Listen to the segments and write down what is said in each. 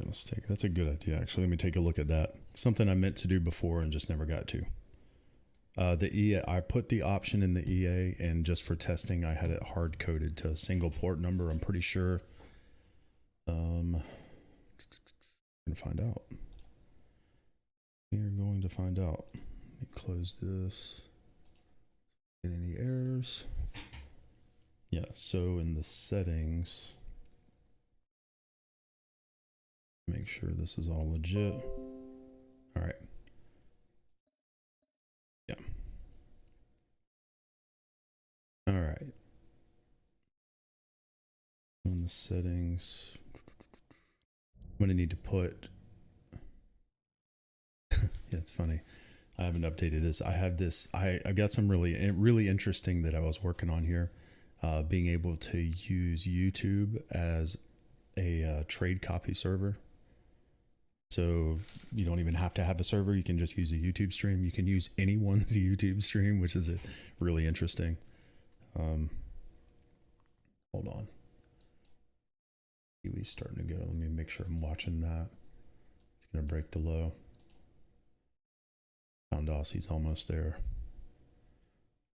That's a good idea, actually. Let me take a look at that. Something I meant to do before and just never got to. The EA, I put the option in the EA, and just for testing, I had it hard coded to a single port number. I'm pretty sure. I'm gonna find out. We're going to find out. Let me close this. Get any errors? Yeah. So in the settings, make sure this is all legit. All right. Yeah. All right. In the settings, I'm gonna need to put. Yeah, it's funny. I haven't updated this. I have this. I got some really interesting that I was working on here. Being able to use YouTube as a trade copy server. So you don't even have to have a server. You can just use a YouTube stream. You can use anyone's YouTube stream, which is really interesting. Hold on. Kiwi's starting to go. Let me make sure I'm watching that. It's going to break the low. Found Aussie's almost there.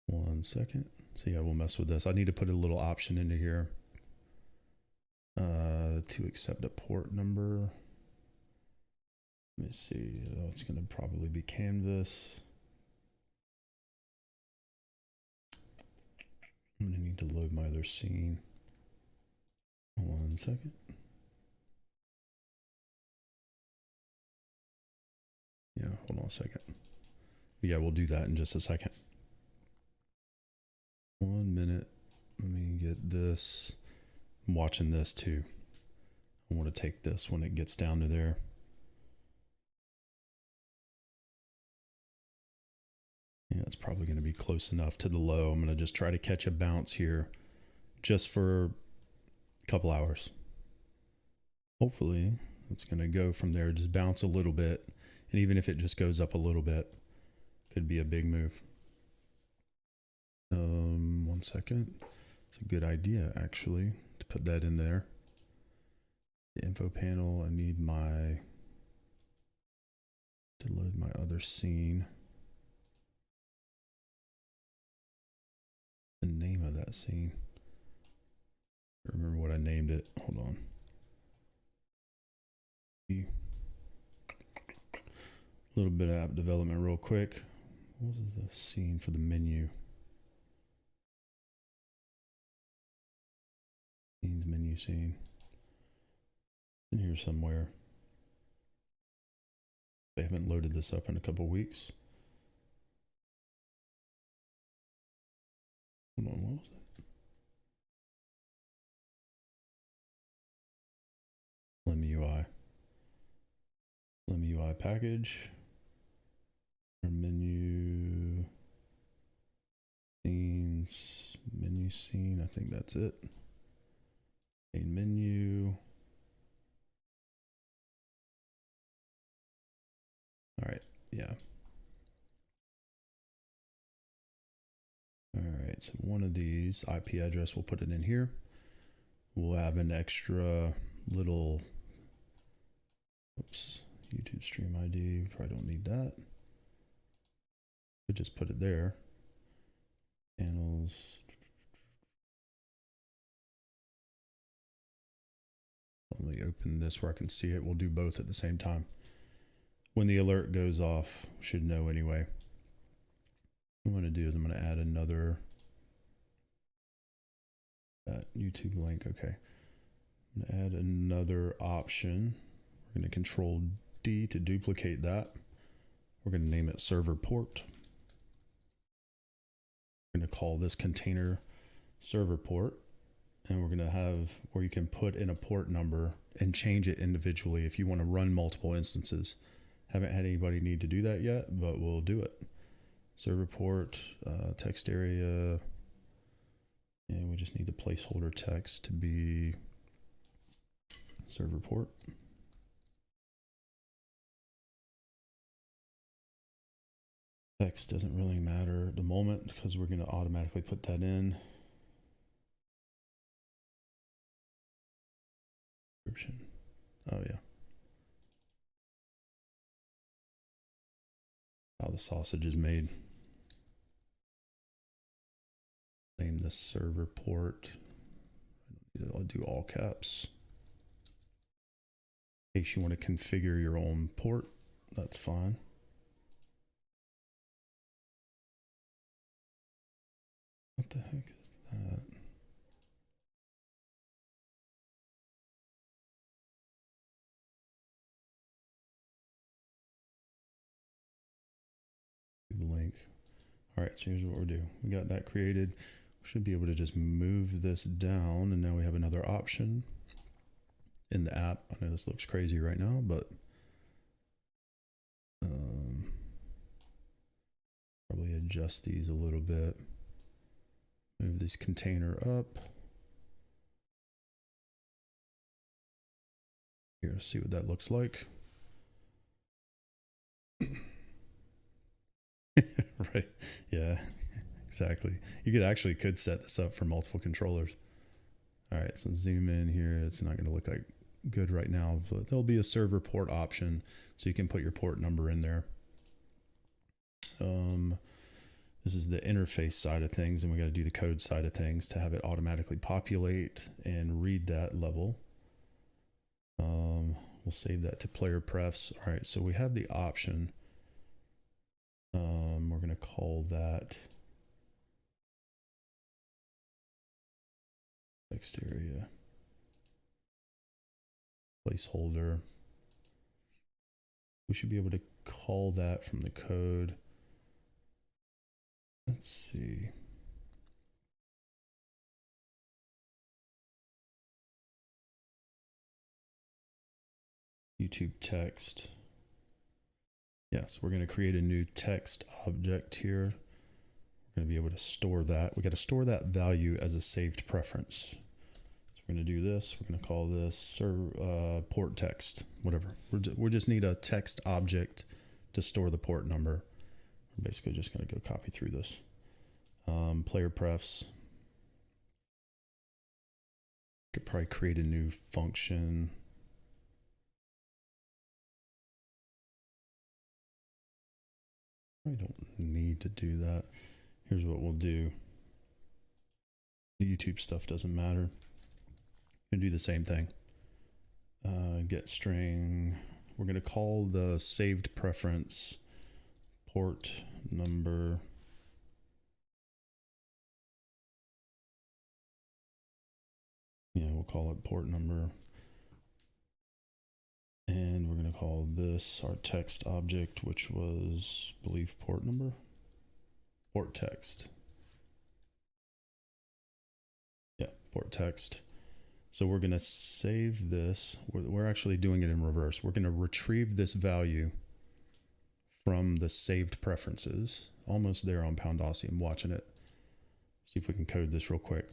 1 second. So yeah, we'll mess with this. I need to put a little option into here to accept a port number. Let me see. It's going to probably be Canvas. I'm going to need to load my other scene. 1 second. Yeah, hold on a second. Yeah, we'll do that in just a second. 1 minute. Let me get this. I'm watching this too. I want to take this when it gets down to there. Yeah, it's probably going to be close enough to the low. I'm going to just try to catch a bounce here just for a couple hours. Hopefully it's going to go from there, just bounce a little bit. And even if it just goes up a little bit, could be a big move. 1 second. It's a good idea, actually, to put that in there. The info panel, I need to load my other scene. The name of that scene. I remember what I named it. Hold on. A little bit of app development real quick. What was the scene for the menu? Scenes, menu scene. In here somewhere. They haven't loaded this up in a couple weeks. Hold on, what was it? Slim UI. Slim UI package. Our menu. Scenes. Menu scene. I think that's it. Main menu. All right. Yeah. All right. So one of these IP address, we'll put it in here. We'll have an extra little, oops, YouTube stream ID. Probably don't need that. We just put it there. Channels. Let me open this where I can see it. We'll do both at the same time. When the alert goes off, should know anyway. What I'm going to do is I'm going to add another YouTube link. Okay. I'm going to add another option. We're going to control D to duplicate that. We're going to name it server port. We're going to call this container server port. And we're going to have where you can put in a port number and change it individually if you want to run multiple instances. Haven't had anybody need to do that yet, but we'll do it. Server port, text area, and we just need the placeholder text to be server port. Text doesn't really matter at the moment because we're going to automatically put that in. Description. Oh yeah. how the sausage is made. Name the server port. I'll do all caps. In case you want to configure your own port, that's fine. What the heck is that? Link. All right, so here's what we'll do. We got that created. We should be able to just move this down, and now we have another option in the app. I know this looks crazy right now, but probably adjust these a little bit. Move this container up. Here, see what that looks like. Right. Yeah, exactly. You could set this up for multiple controllers. All right, so zoom in here. It's not going to look like good right now, but there'll be a server port option, so you can put your port number in there. This is the interface side of things, and we got to do the code side of things to have it automatically populate and read that level. We'll save that to player prefs. All right, so we have the option. We're going to call that text area placeholder. We should be able to call that from the code. Let's see. YouTube text. Yes, we're going to create a new text object here. We're going to be able to store that. We got to store that value as a saved preference. So we're going to do this. We're going to call this port text, whatever. We just need a text object to store the port number. We're basically just going to go copy through this. Player prefs. Could probably create a new function. I don't need to do that. Here's what we'll do. The YouTube stuff doesn't matter. We're gonna do the same thing. Get string. We're gonna call the saved preference port number. Yeah, we'll call it port number. And we're going to call this our text object, which was, I believe, port number, port text. Yeah, port text. So we're going to save this. We're actually doing it in reverse. We're going to retrieve this value from the saved preferences. Almost there on Poundossi. I'm watching it. See if we can code this real quick.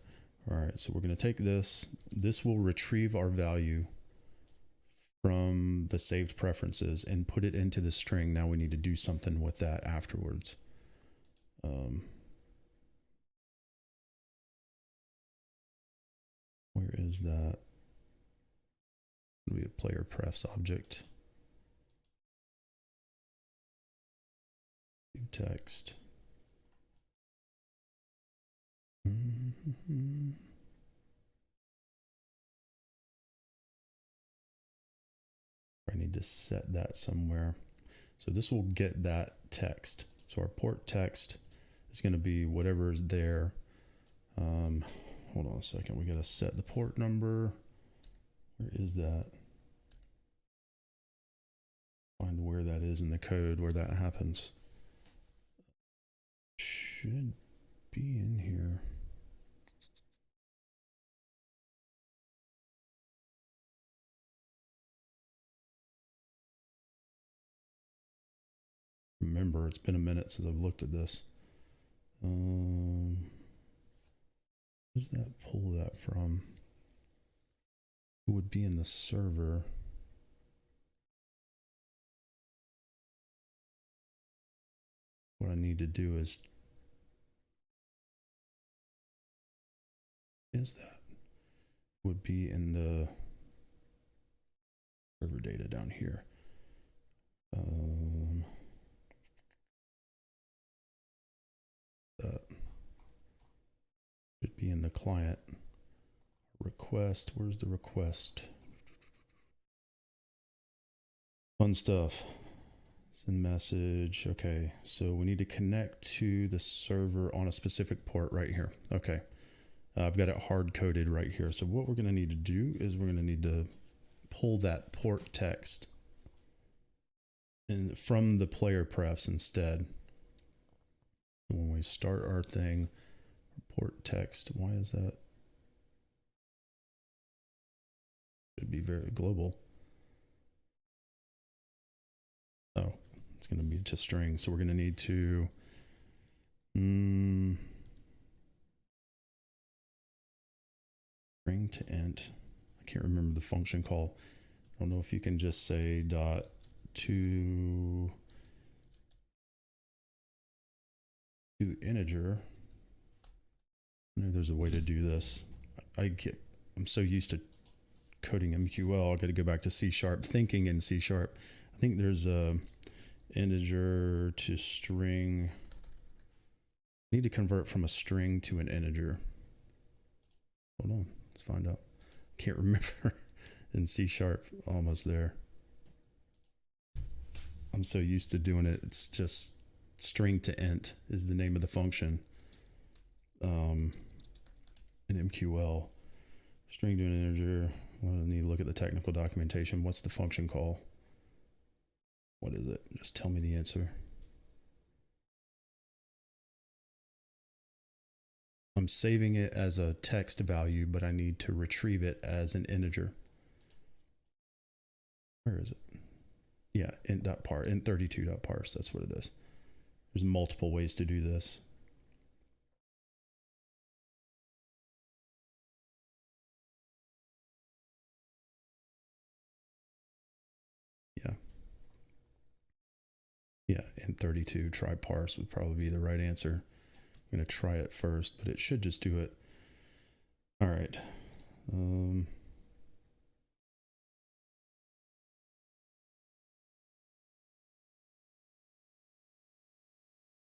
All right, so we're going to take this. This will retrieve our value from the saved preferences and put it into the string. Now we need to do something with that afterwards. Where is that? It'll be a player prefs object. Text. I need to set that somewhere. So this will get that text. So our port text is going to be whatever is there. Hold on a second. We got to set the port number. Where is that? Find where that is in the code, where that happens. Should be in here. Remember, it's been a minute since I've looked at this. Where's that pull that from? It would be in the server. What I need to do is that would be in the server data down here. be in the client. Request, where's the request? Fun stuff. Send message. Okay, so we need to connect to the server on a specific port right here. Okay, I've got it hard coded right here. So what we're going to need to do is we're going to need to pull that port text and from the player prefs instead. When we start our thing, port text, why is that? Should be very global. Oh, it's going to be to string. So we're going to need to string to int. I can't remember the function call. I don't know if you can just say dot to integer. I know there's a way to do this. I'm so used to coding MQL. I got to go back to C#, thinking in C#. I think there's a integer to string. I need to convert from a string to an integer. Hold on, let's find out. Can't remember. In C#, almost there. I'm so used to doing it. It's just string to int is the name of the function. In MQL, string to an integer. Well, I need to look at the technical documentation. What's the function call? What is it? Just tell me the answer. I'm saving it as a text value, but I need to retrieve it as an integer. Where is it? Yeah, int.parse, int32.parse, that's what it is. There's multiple ways to do this. Yeah, int32 try parse would probably be the right answer. I'm going to try it first, but it should just do it. All right.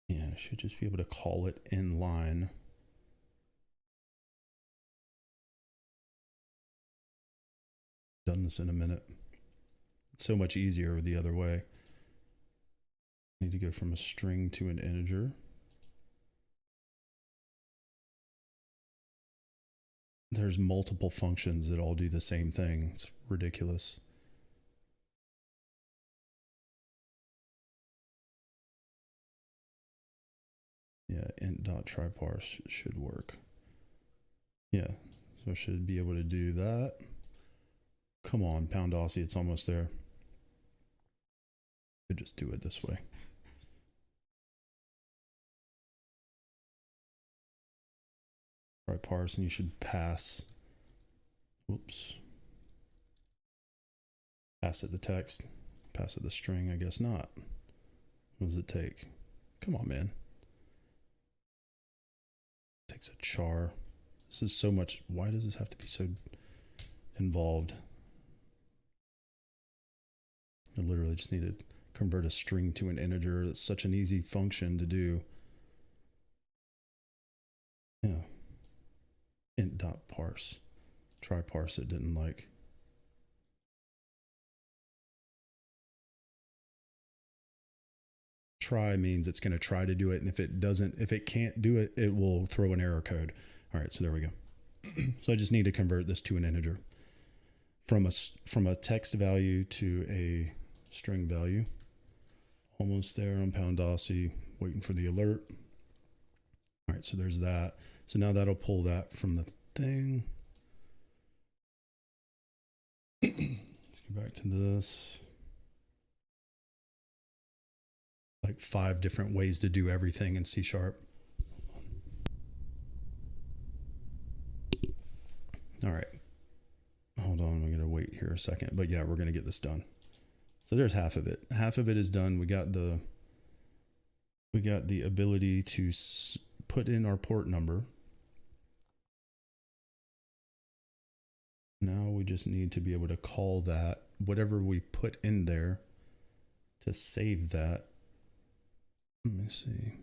Yeah, I should just be able to call it in line. Done this in a minute. It's so much easier the other way. I need to go from a string to an integer. There's multiple functions that all do the same thing. It's ridiculous. Yeah, int.tryparse should work. Yeah, so I should be able to do that. Come on, pound Aussie, it's almost there. Could just do it this way. Try parse, and you should pass. Whoops. Pass it the text. Pass it the string. I guess not. What does it take? Come on, man. It takes a char. This is so much. Why does this have to be so involved? I literally just need to convert a string to an integer. It's such an easy function to do. Yeah. Int.parse. Try parse it didn't like. Try means it's going to try to do it, and if it can't do it, it will throw an error code. All right, so there we go. So I just need to convert this to an integer from a text value to a string value. Almost there on pound Aussie, waiting for the alert. All right, so there's that. So now that'll pull that from the thing. Let's go back to this. Like 5 different ways to do everything in C#. All right. Hold on, I'm going to wait here a second. But yeah, we're going to get this done. So there's half of it. Half of it is done. We got the ability to put in our port number. Now we just need to be able to call that, whatever we put in there, to save that. Let me see.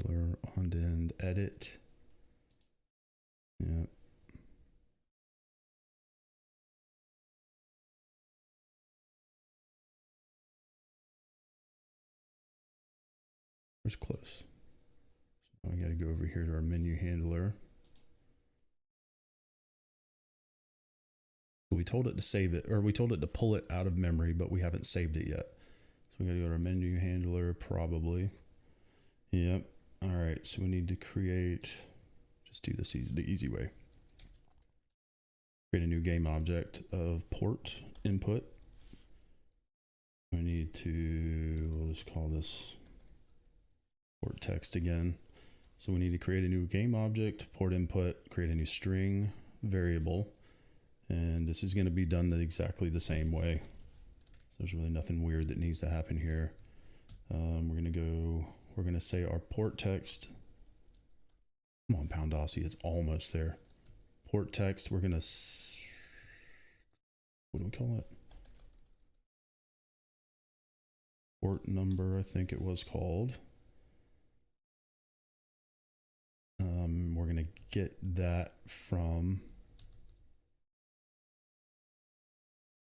handler on end edit. Yeah. Where's close? So I got to go over here to our menu handler. We told it to save it, or we told it to pull it out of memory, but we haven't saved it yet. So we got to go to our menu handler, probably. Yep. All right. So we need to create, just do this the easy way. Create a new game object of port input. We need to, we'll just call this port text again. So we need to create a new game object, port input, create a new string variable. And this is going to be done exactly the same way. There's really nothing weird that needs to happen here. We're going to say our port text. Come on, Pound Aussie, it's almost there. Port text, we're going to, what do we call it? Port number, I think it was called. We're going to get that from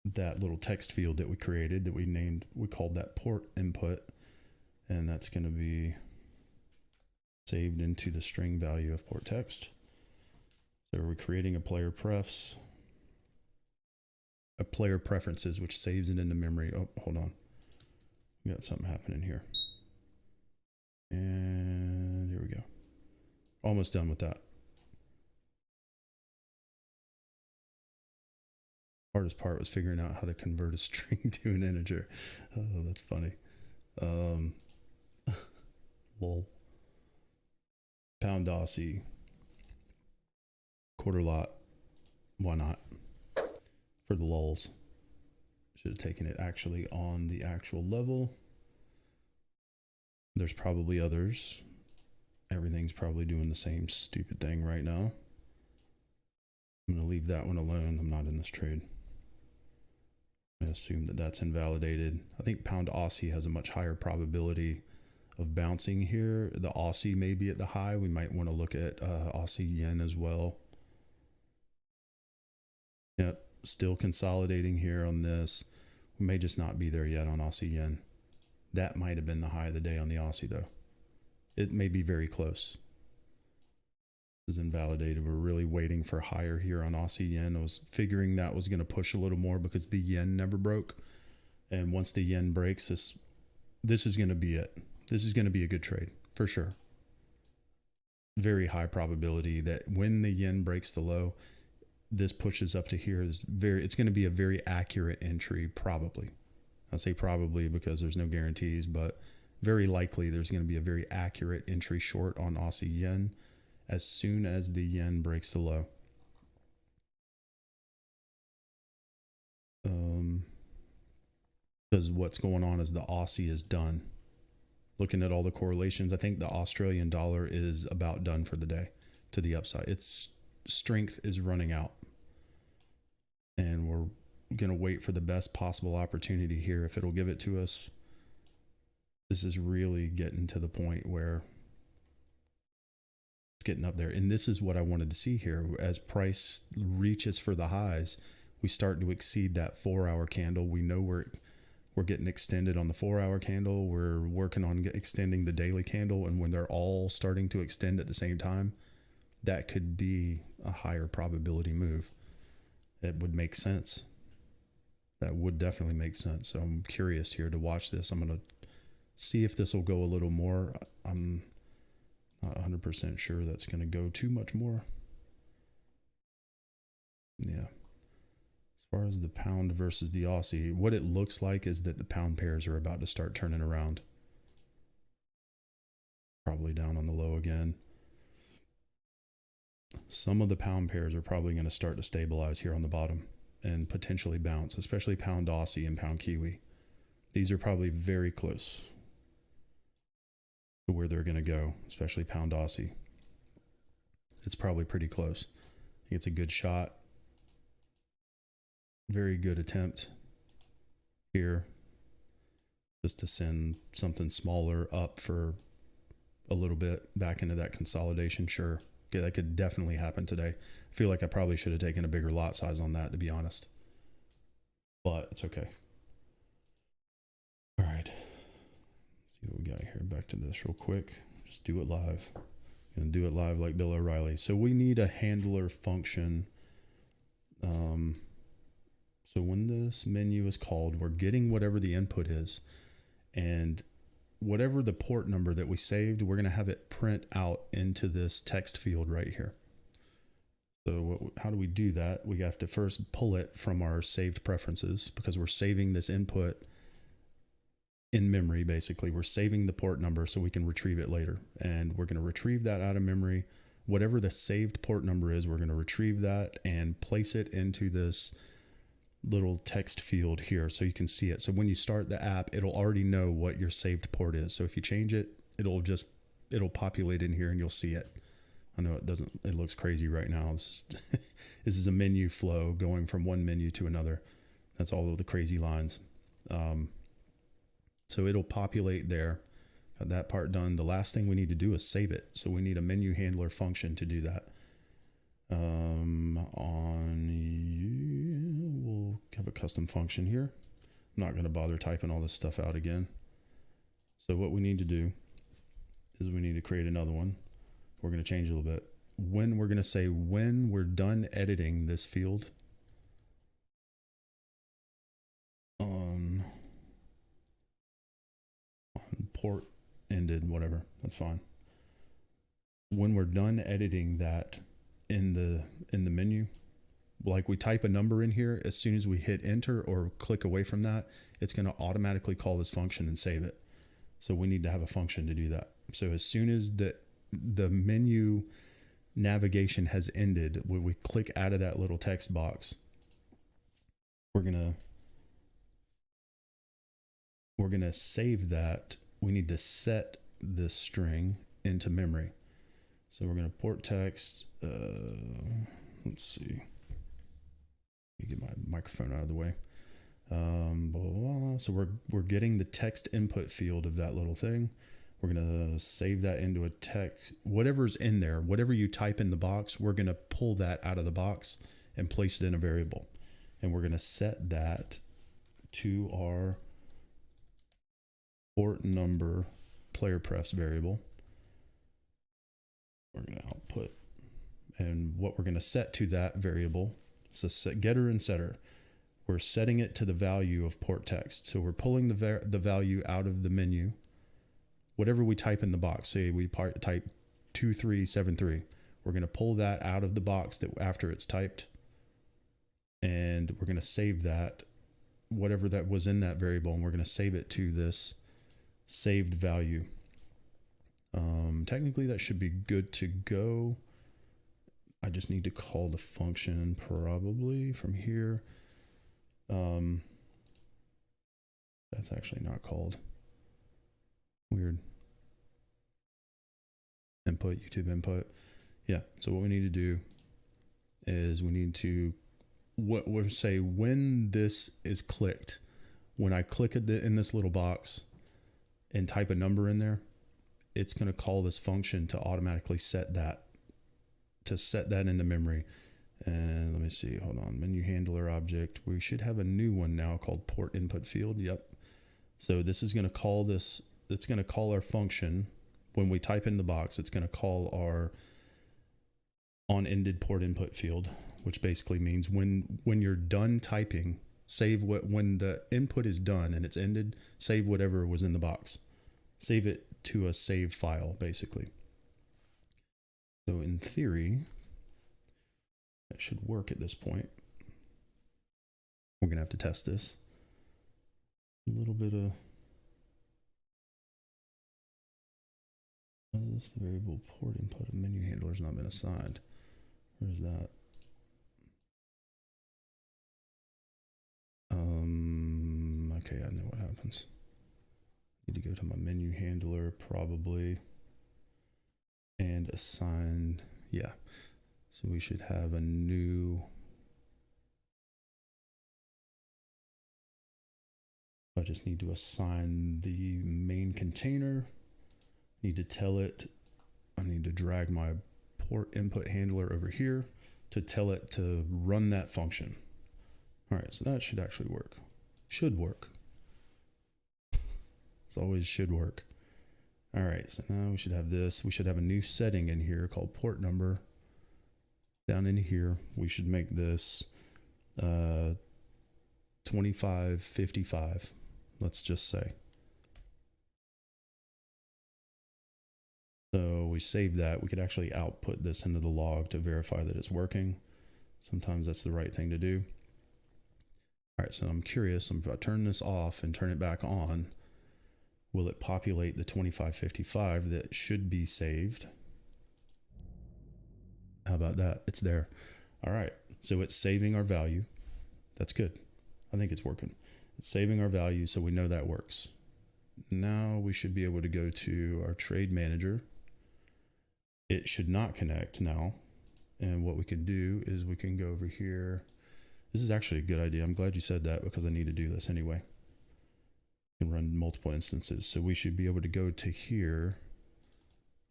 that little text field that we created that we called that port input, and that's going to be saved into the string value of port text. So we're creating a player preferences, which saves it into memory. Oh, hold on. We got something happening here. And here we go. Almost done with that. Hardest part was figuring out how to convert a string to an integer. Oh, that's funny. Lol. Pound Aussie. Quarter lot. Why not? For the lulz. Should have taken it actually on the actual level. There's probably others. Everything's probably doing the same stupid thing right now. I'm going to leave that one alone. I'm not in this trade. I assume that that's invalidated. I think Pound Aussie has a much higher probability of bouncing here. The Aussie may be at the high. We might want to look at Aussie Yen as well. Yep, still consolidating here on this. We may just not be there yet on Aussie Yen. That might have been the high of the day on the Aussie though. It may be very close. Is invalidated. We're really waiting for higher here on Aussie Yen. I was figuring that was going to push a little more because the yen never broke, and once the yen breaks, this is going to be it. This is going to be a good trade for sure. Very high probability that when the yen breaks the low, this pushes up to here. It's going to be a very accurate entry, probably. I say probably because there's no guarantees, but very likely there's going to be a very accurate entry short on Aussie Yen as soon as the yen breaks the low. Because what's going on is the Aussie is done. Looking at all the correlations, I think the Australian dollar is about done for the day to the upside. Its strength is running out. And we're going to wait for the best possible opportunity here. If it'll give it to us, this is really getting to the point where it's getting up there. And this is what I wanted to see here. As price reaches for the highs, we start to exceed that 4-hour candle. We know we're getting extended on the 4-hour candle. We're working on extending the daily candle. And when they're all starting to extend at the same time, that could be a higher probability move. It would make sense. That would definitely make sense. So I'm curious here to watch this. I'm going to see if this will go a little more. I'm not 100% sure that's going to go too much more. Yeah. As far as the pound versus the Aussie, what it looks like is that the pound pairs are about to start turning around. Probably down on the low again. Some of the pound pairs are probably going to start to stabilize here on the bottom and potentially bounce, especially pound Aussie and pound Kiwi. These are probably very close to where they're going to go, especially pound Aussie. It's probably pretty close. I think it's a good shot. Very good attempt here just to send something smaller up for a little bit back into that consolidation. Sure. Okay, that could definitely happen today. I feel like I probably should have taken a bigger lot size on that, to be honest. But it's okay. All right. Let's see what we got here. Back to this real quick. Just do it live. Gonna do it live like Bill O'Reilly. So we need a handler function. So when this menu is called, we're getting whatever the input is, and whatever the port number that we saved, we're going to have it print out into this text field right here. So how do we do that? We have to first pull it from our saved preferences, because we're saving this input in memory. Basically, we're saving the port number so we can retrieve it later, and we're going to retrieve that out of memory. Whatever the saved port number is, we're going to retrieve that and place it into this little text field here so you can see it. So when you start the app, it'll already know what your saved port is. So if you change it, it'll populate in here and you'll see it. I know it looks crazy right now. This is a menu flow going from one menu to another. That's all of the crazy lines. So it'll populate there. Got that part done. The last thing we need to do is save it. So we need a menu handler function to do that. We'll have a custom function here. I'm not going to bother typing all this stuff out again. So what we need to do is we need to create another one. We're going to change a little bit. When we're going to say when we're done editing this field on port ended, whatever, that's fine. When we're done editing that in the menu, like we type a number in here, as soon as we hit enter or click away from that, it's going to automatically call this function and save it. So we need to have a function to do that. So as soon as the menu navigation has ended, when we click out of that little text box, we're gonna save that. We need to set this string into memory. So we're going to port text. Let's see. Let me get my microphone out of the way. Blah, blah, blah. So we're getting the text input field of that little thing. We're going to save that into a text. Whatever's in there, whatever you type in the box, we're going to pull that out of the box and place it in a variable. And we're going to set that to our port number player prefs variable. We're going to output, and what we're going to set to that variable is a set getter and setter. We're setting it to the value of port text. So we're pulling the value out of the menu. Whatever we type in the box, say we type 2373, we're going to pull that out of the box that after it's typed, and we're going to save that, whatever that was in that variable, and we're going to save it to this saved value. Technically that should be good to go. I just need to call the function probably from here. That's actually not called. Weird. Input, YouTube input. Yeah, so what we need to do is we need to we'll say when this is clicked, when I click in this little box and type a number in there, it's going to call this function to automatically set that into memory. And let me see, hold on, menu handler object. We should have a new one now called port input field. Yep. So this is going to call this, it's going to call our function. When we type in the box, it's going to call our on ended port input field, which basically means when you're done typing, save when the input is done and it's ended, save whatever was in the box. Save it to a save file, basically. So in theory, that should work at this point. We're going to have to test this. A little bit of... This the variable port input of menu handler has not been assigned. Where's that? Okay, I know what happens. Need to go to my menu handler probably and assign, yeah. So we should have a new, I just need to assign the main container, Need to tell it, I need to drag my port input handler over here to tell it to run that function. All right, so that should actually work. Should work. It's always should work. All right, so now we should have this. We should have a new setting in here called port number. Down in here, we should make this 2555, let's just say. So we save that. We could actually output this into the log to verify that it's working. Sometimes that's the right thing to do. All right, so I'm curious, if I turn this off and turn it back on, will it populate the 2555 that should be saved? How about that? It's there. All right, so it's saving our value. That's good. I think it's working. It's saving our value, so we know that works. Now we should be able to go to our trade manager. It should not connect now. And what we can do is we can go over here. This is actually a good idea. I'm glad you said that because I need to do this anyway. You can run multiple instances. So we should be able to go to here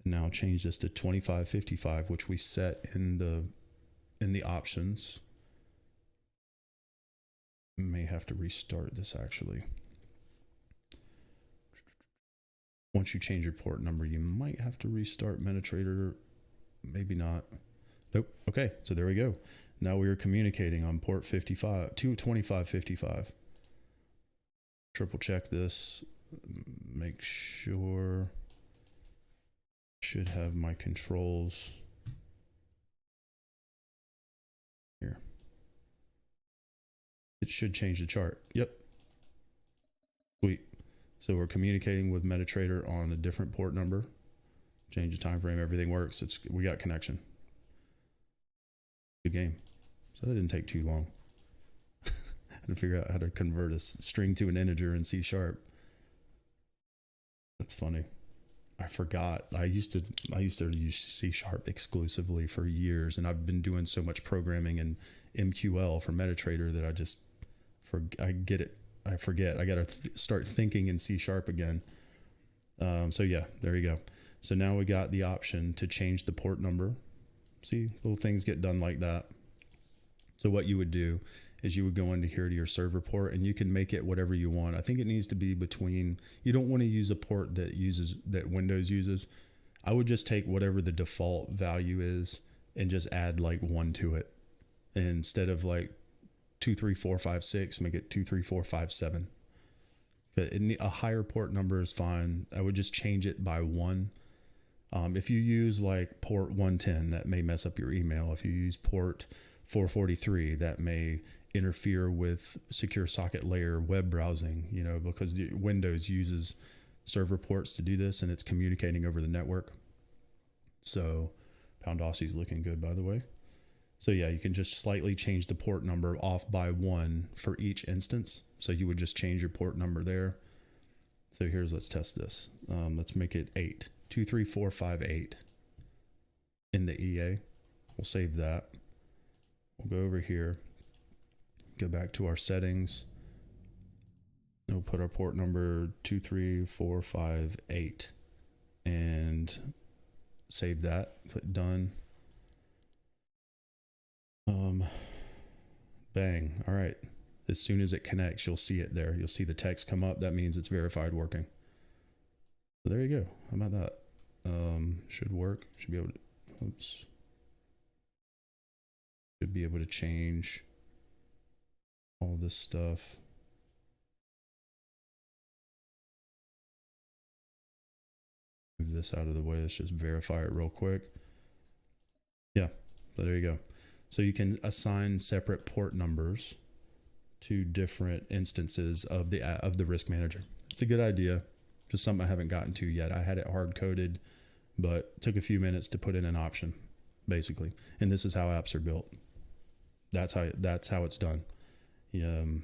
and now change this to 2555, which we set in the options. May have to restart this actually. Once you change your port number, you might have to restart MetaTrader. Maybe not. Nope. Okay, so there we go. Now we are communicating on port 55 to 2555. Triple check this. Make sure. Should have my controls here. It should change the chart. Yep. Sweet. So we're communicating with MetaTrader on a different port number. Change the time frame, everything works. We got connection. Good game. So that didn't take too long. I had to figure out how to convert a string to an integer in C#. That's funny. I forgot. I used to use C# exclusively for years, and I've been doing so much programming in MQL for MetaTrader that I get it. I forget. I got to start thinking in C# again. So yeah, there you go. So now we got the option to change the port number. See, little things get done like that. So what you would do is you would go into here to your server port, and you can make it whatever you want. I think it needs to be between, you don't want to use a port that Windows uses. I would just take whatever the default value is and just add like 1 to it. And instead of like 23456, make it 23457. A higher port number is fine. I would just change it by 1. If you use like port 110, that may mess up your email. If you use port 443, that may interfere with secure socket layer web browsing, because the Windows uses server ports to do this, and it's communicating over the network. So Pound Aussie's looking good, by the way. So yeah, you can just slightly change the port number off by 1 for each instance. So you would just change your port number there. So let's test this. Let's make it 8, 23458 in the EA. We'll save that. We'll go over here, go back to our settings. We'll put our port number 23458 and save that. Click done. Bang. All right. As soon as it connects, you'll see it there. You'll see the text come up. That means it's verified working. So there you go. How about that? Should work. Should be able to, oops. Should be able to change all this stuff. Move this out of the way. Let's just verify it real quick. Yeah, so there you go. So you can assign separate port numbers to different instances of the risk manager. It's a good idea. Just something I haven't gotten to yet. I had it hard coded, but it took a few minutes to put in an option, basically. And this is how apps are built. That's how it's done. In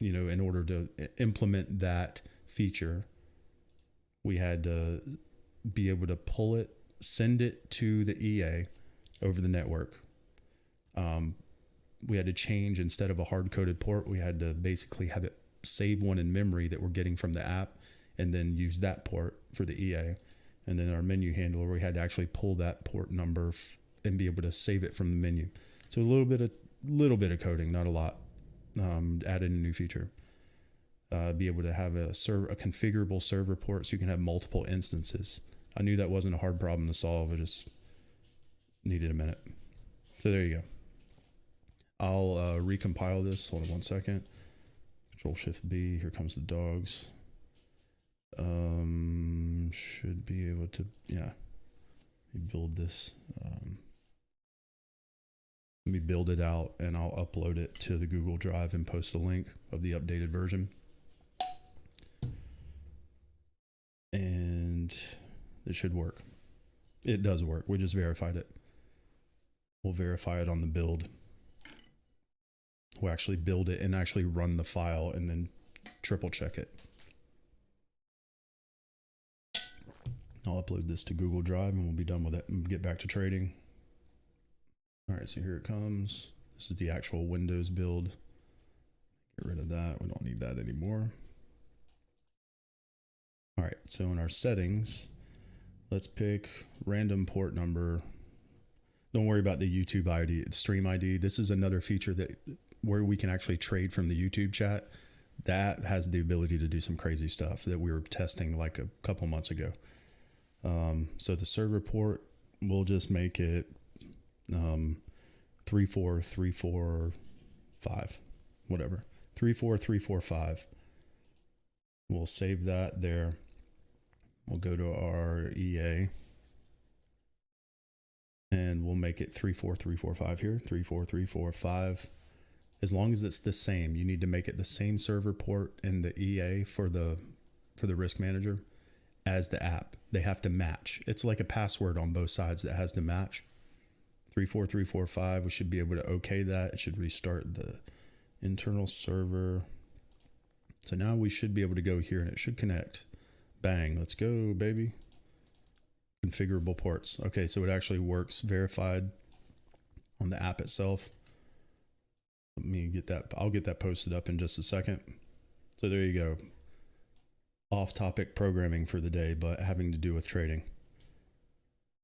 order to implement that feature, we had to be able to pull it, send it to the EA over the network. We had to change, instead of a hard-coded port, we had to basically have it save one in memory that we're getting from the app, and then use that port for the EA. And then our menu handler, we had to actually pull that port number and be able to save it from the menu. So a little bit of coding, not a lot. Added a new feature. Be able to have a configurable server port so you can have multiple instances. I knew that wasn't a hard problem to solve. I just needed a minute. So there you go. I'll recompile this. Hold on 1 second. Control Shift B. Here comes the dogs. Should be able to, yeah. Let me build this. Let me build it out and I'll upload it to the Google Drive and post a link of the updated version. And it should work. It does work. We just verified it. We'll verify it on the build. We'll actually build it and actually run the file and then triple check it. I'll upload this to Google Drive and we'll be done with it and get back to trading. All right, so here it comes. This is the actual Windows build. Get rid of that. We don't need that anymore. All right, so in our settings, let's pick random port number. Don't worry about the YouTube ID, stream ID. This is another feature that where we can actually trade from the YouTube chat. That has the ability to do some crazy stuff that we were testing like a couple months ago. So the server port, we'll just make it 34345, whatever, 34345. We'll save that there. We'll go to our EA and we'll make it 34345 here, 34345. As long as it's the same, you need to make it the same server port in the EA for the risk manager as the app. They have to match. It's like a password on both sides that has to match. 34345, we should be able to okay that. It should restart the internal server. So now we should be able to go here and it should connect. Bang, let's go, baby. Configurable ports. Okay, so it actually works, verified on the app itself. Let me get that. I'll get that posted up in just a second. So there you go. Off topic programming for the day, but having to do with trading.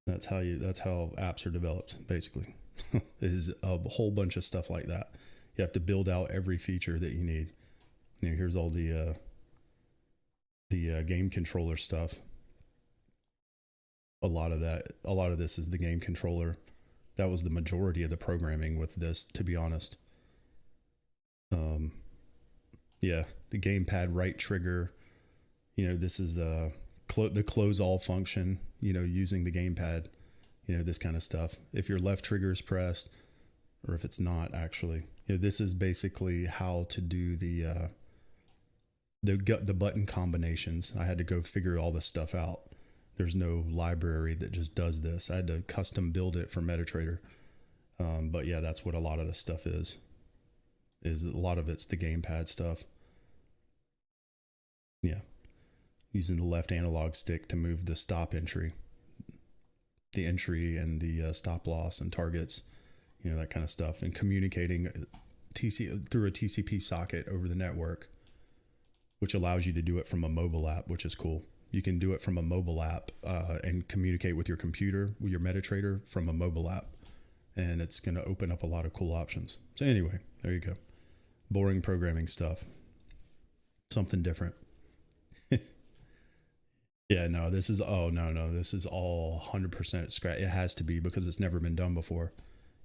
That's how apps are developed, basically. It is a whole bunch of stuff like that. You have to build out every feature that you need. You know, here's all the game controller stuff. A lot of this is the game controller. That was the majority of the programming with this, to be honest. Yeah, the gamepad right trigger. You know, this is the close all function, you know, using the gamepad, you know, this kind of stuff. If your left trigger is pressed, or if it's not actually, you know, this is basically how to do the button combinations. I had to go figure all this stuff out. There's no library that just does this. I had to custom build it for MetaTrader. But yeah, that's what a lot of this stuff is a lot of it's the gamepad stuff. Yeah. Using the left analog stick to move the stop entry, the entry and the stop loss and targets, you know, that kind of stuff, and communicating through a TCP socket over the network, which allows you to do it from a mobile app, which is cool. You can do it from a mobile app and communicate with your computer, with your MetaTrader from a mobile app, and it's going to open up a lot of cool options. So anyway, there you go. Boring programming stuff. Something different. Yeah, no, this is, this is all 100% scratch. It has to be because it's never been done before.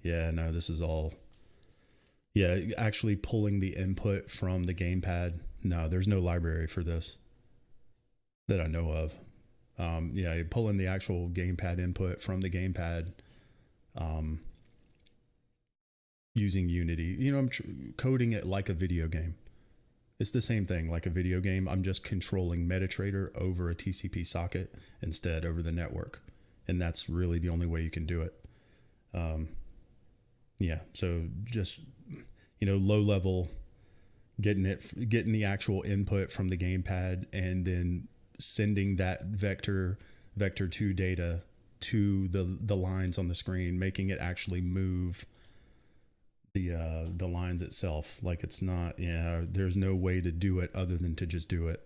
Yeah, no, this is all, yeah, actually pulling the input from the gamepad. No, there's no library for this that I know of. Yeah, pulling the actual gamepad input from the gamepad using Unity. You know, I'm coding it like a video game. It's the same thing, like a video game. I'm just controlling MetaTrader over a TCP socket instead over the network. And that's really the only way you can do it. Yeah, so just, you know, low level, getting the actual input from the gamepad and then sending that vector2 data to the lines on the screen, making it actually move the lines itself. Like it's not, yeah, there's no way to do it other than to just do it.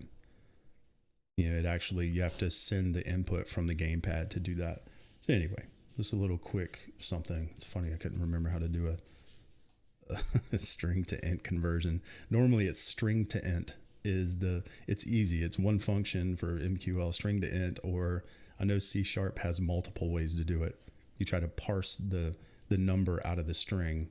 It actually, you have to send the input from the gamepad to do that. So anyway, just a little quick something. It's funny, I couldn't remember how to do a string to int conversion. Normally it's string to int it's easy. It's one function for MQL, string to int, or I know C# has multiple ways to do it. You try to parse the number out of the string.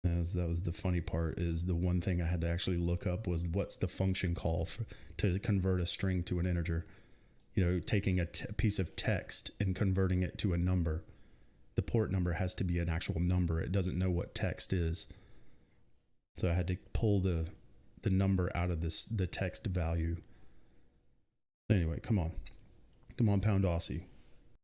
That was the funny part, is the one thing I had to actually look up was what's the function call to convert a string to an integer. Taking a piece of text and converting it to a number. The port number has to be an actual number. It doesn't know what text is. So I had to pull the number out of the text value. Anyway, come on, Pound Aussie.